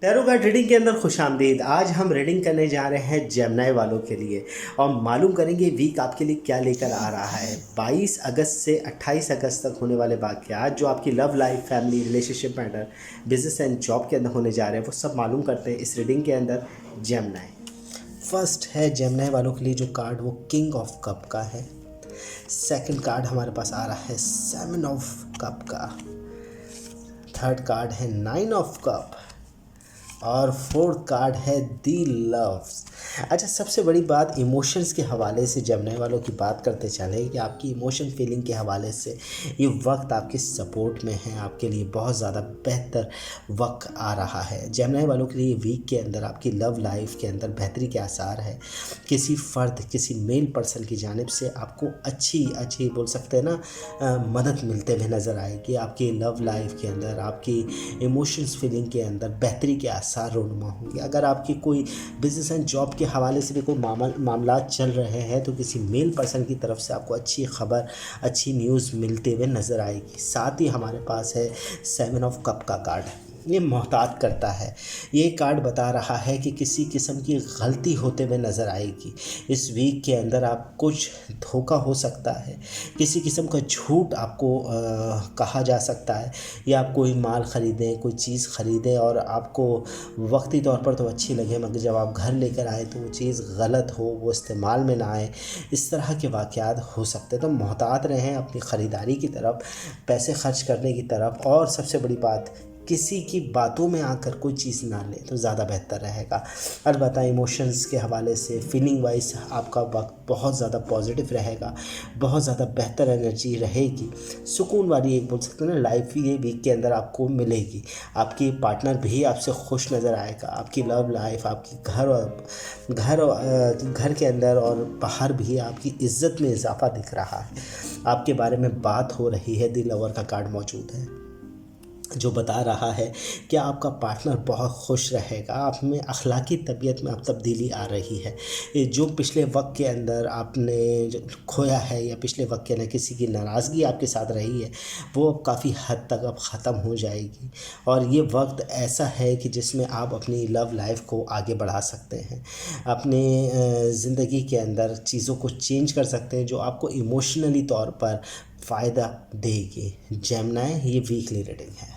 Tarot card reading के अंदर खुशामदीद। आज हम रीडिंग करने जा रहे हैं जेमिनी वालों के लिए और मालूम करेंगे वीक आपके लिए क्या लेकर आ रहा है। 22 अगस्त से 28 अगस्त तक होने वाले वाक़यात जो आपकी love life, family, relationship matter, business and job के अंदर होने जा रहे हैं वो सब मालूम करते हैं इस रीडिंग के अंदर जेमिनी। फर्स्ट है जेमिनी वालों के लिए जो कार्ड वो किंग ऑफ कप का है। सेकंड कार्ड हमारे पास आ रहा है 7 ऑफ कप का। थर्ड कार्ड है 9 ऑफ कप और फोर्थ कार्ड है दी लव्स। अच्छा, सबसे बड़ी बात इमोशंस के हवाले से जेमिनी वालों की बात करते चले कि आपकी इमोशन फीलिंग के हवाले से ये वक्त आपके सपोर्ट में है, आपके लिए बहुत ज़्यादा बेहतर वक्त आ रहा है। जेमिनी वालों के लिए वीक के अंदर आपकी लव लाइफ के अंदर बेहतरी के आसार है। किसी फ़र्द, किसी मेल पर्सन की जानिब से आपको अच्छी बोल सकते हैं ना मदद मिलते हुए नज़र आएगी। आपकी लव लाइफ के अंदर, आपकी इमोशंस फीलिंग के अंदर बेहतरी के आसार रोनुमा होंगे। अगर आपकी कोई बिजनेस एंड जॉब के हवाले से भी कोई मामला चल रहे हैं तो किसी मेल पर्सन की तरफ से आपको अच्छी खबर, अच्छी न्यूज़ मिलते हुए नज़र आएगी। साथ ही हमारे पास है 7 ऑफ कप का कार्ड। ये मोहतात करता है। ये कार्ड बता रहा है कि किसी किस्म की गलती होते हुए नज़र आएगी। इस वीक के अंदर आप कुछ धोखा हो सकता है, किसी किस्म का झूठ आपको कहा जा सकता है, या आप कोई माल ख़रीदें, कोई चीज़ ख़रीदें और आपको वक्ती तौर पर तो अच्छी लगे मगर जब आप घर लेकर आए तो वो चीज़ गलत हो, वो इस्तेमाल में ना आए। इस तरह के वाक़यात हो सकते हैं। तो मोहतात रहें अपनी ख़रीदारी की तरफ, पैसे खर्च करने की तरफ। और सबसे बड़ी बात, किसी की बातों में आकर कोई चीज़ ना लें तो ज़्यादा बेहतर रहेगा। अलबत्ता इमोशंस के हवाले से फीलिंग वाइज आपका वक्त बहुत ज़्यादा पॉजिटिव रहेगा, बहुत ज़्यादा बेहतर एनर्जी रहेगी। सुकून वाली एक बोल सकते हैं ना लाइफ ये वीक के अंदर आपको मिलेगी। आपकी पार्टनर भी आपसे खुश नज़र आएगा। आपकी लव लाइफ, आपकी घर के अंदर और बाहर भी आपकी इज़्ज़त में इजाफा दिख रहा है। आपके बारे में बात हो रही है। दी लवर का कार्ड मौजूद है जो बता रहा है कि आपका पार्टनर बहुत खुश रहेगा। आप में अखलाकी तबीयत में अब तब्दीली आ रही है। ये जो पिछले वक्त के अंदर आपने जो खोया है या पिछले वक्त के अंदर किसी की नाराज़गी आपके साथ रही है वो अब काफ़ी हद तक अब ख़त्म हो जाएगी। और ये वक्त ऐसा है कि जिसमें आप अपनी लव लाइफ को आगे बढ़ा सकते हैं, अपने ज़िंदगी के अंदर चीज़ों को चेंज कर सकते हैं जो आपको इमोशनली तौर पर फ़ायदा देगी। जेमिनी ये वीकली रीडिंग है।